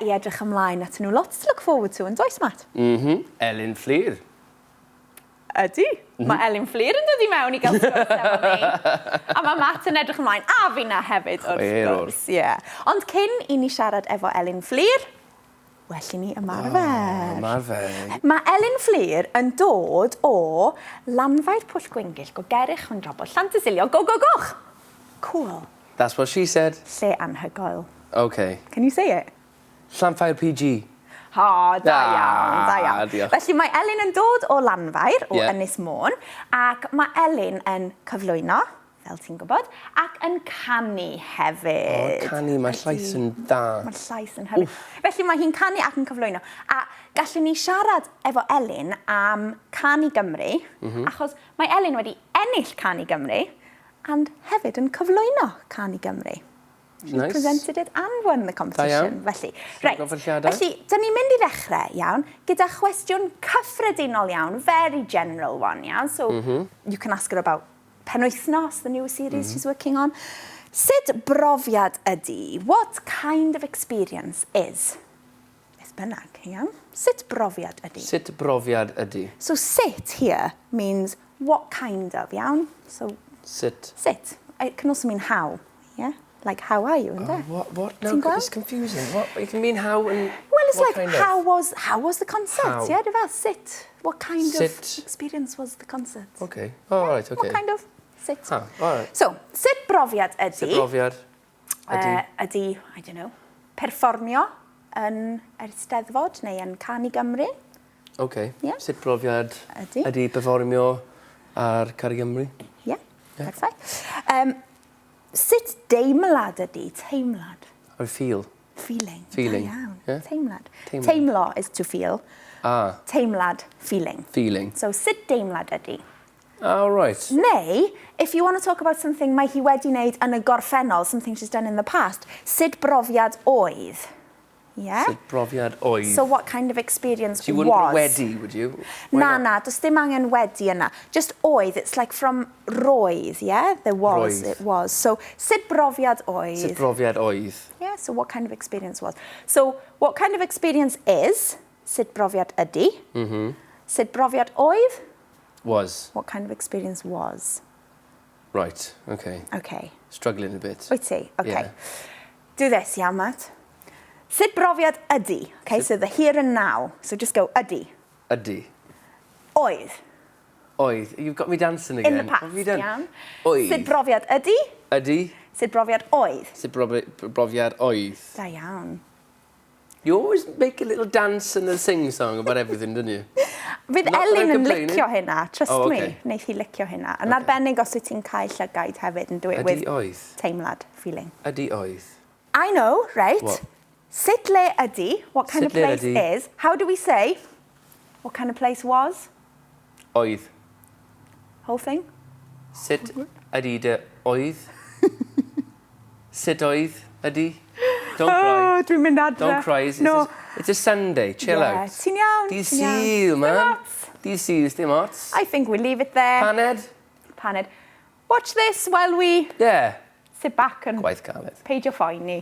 i edrych ymlaen at nhw. Lots to look forward to, yn does, Matt? Elin Fflur. Ydy. Mae Elin Fflur yn dod i mewn i gael sgwrs efo ni. A mae Matt yn edrych ymlaen. A fi na hefyd, wrth gwrs. Ond cyn i ni siarad efo Elin Fflur, well i ni ymarfer. Mae Elin Fflur yn dod o lanfair Pwll Gwyngyll, go gerich yn drabod Llantysilio. Go, go, goch! Cool. That's what she said. Lle anhygoel. Okay. Can you say it? Llanfair PG. O, da iawn, da iawn. Diolch. Felly mae Elin yn dod o Lanfair, o Ynys Môn, ac mae Elin yn cyflwyno, fel ti'n gwybod, ac yn canu hefyd. O, canu, mae llais yn da. Mae llais yn hyfryd. Felly mae hi'n canu ac yn cyflwyno. A gallwn ni siarad efo Elin am Canu Gymru, achos mae Elin wedi ennill Canu Gymru, and hefyd yn cyflwyno Canu Gymru. She presented it and won the competition. Felly, felly, dyn ni'n mynd i ddechrau, iawn, gyda cwestiwn cyffredinol iawn, very general one, iawn. So, you can ask her about penwythnos, the new series she's working on. Sut brofiad ydi? What kind of experience is? Beth bynnag, iawn? Sut brofiad ydi? Sut brofiad ydi? So, sit here means what kind of, iawn? So, sit. Sit. It can also mean how, yeah? Like, how are you? What? No, it's confusing. What? It can mean how and well, it's what like, kind how was the concert? How? Yeah, about sit. What kind of experience was the concert? Okay. All right, okay. What kind of sit? Ah, all right. So, sit brofiad ydi. Sit brofiad ydi. Ydi, I don't know, perfformio yn yr Eisteddfod neu yn Canu Gymru. Okay. Yeah. Sit brofiad ydi perfformio ar Canu Gymru. Yeah, perfect. Sut deimlad ydi? Teimlad? Or feel. Feeling. Feeling. Yeah. Teimlad. Teimlo is to feel. Ah. Teimlad, feeling. Feeling. So, sut deimlad ydi? Oh, right. Neu, if you want to talk about something mae hi wedi wneud yn y gorffennol, something she's done in the past, sut brofiad oedd? Yeah? Sut brofiad oedd. So what kind of experience was? So you wouldn't put wedi, would you? Na, does dim angen wedi yna. Just oedd, it's like from roedd, yeah? There was, Roedd. it was. So, sut brofiad oedd? Sut brofiad oedd. Yeah, so what kind of experience was? So, what kind of experience is? Sut brofiad ydi? Sut brofiad oedd? Was. What kind of experience was? Right, okay. Okay. Struggling a bit. Wyt ti? Okay. Yeah. Do this, yeah, Matt. Sut brofiad ydi? Okay, so the here and now. So just go ydi. Ydi. Oedd. Oedd. You've got me dancing again. In the past, What have you done? iawn. Oedd. Sut brofiad ydi? Ydi. Sut brofiad oedd? Sut brofiad oedd. Da iawn. You always make a little dance and a sing-song about everything, don't you? Fydd Elin yn licio hynna, trust me. okay. Wneith hi licio hynna. Yn arbennig os wyt ti'n cael llygaid hefyd and do it with Ydi oedd. teimlad, feeling. Ydi oedd. I know, right? What? Sut le ydi? What kind of Sut le place ydi? is? How do we say? What kind of place was? Oedd. Whole thing? Sut ydi dy oedd? Sut oedd ydi? Don't cry. Dwi'n mynd adre. Don't cry. It's a Sunday. Chill out. Ti'n iawn. Dydd Sul, man. Dydd Sul, dim ots. I think we leave it there. Paned? Paned. Watch this while we Yeah. sit back and Gwaith caled. peidio ffoi ni.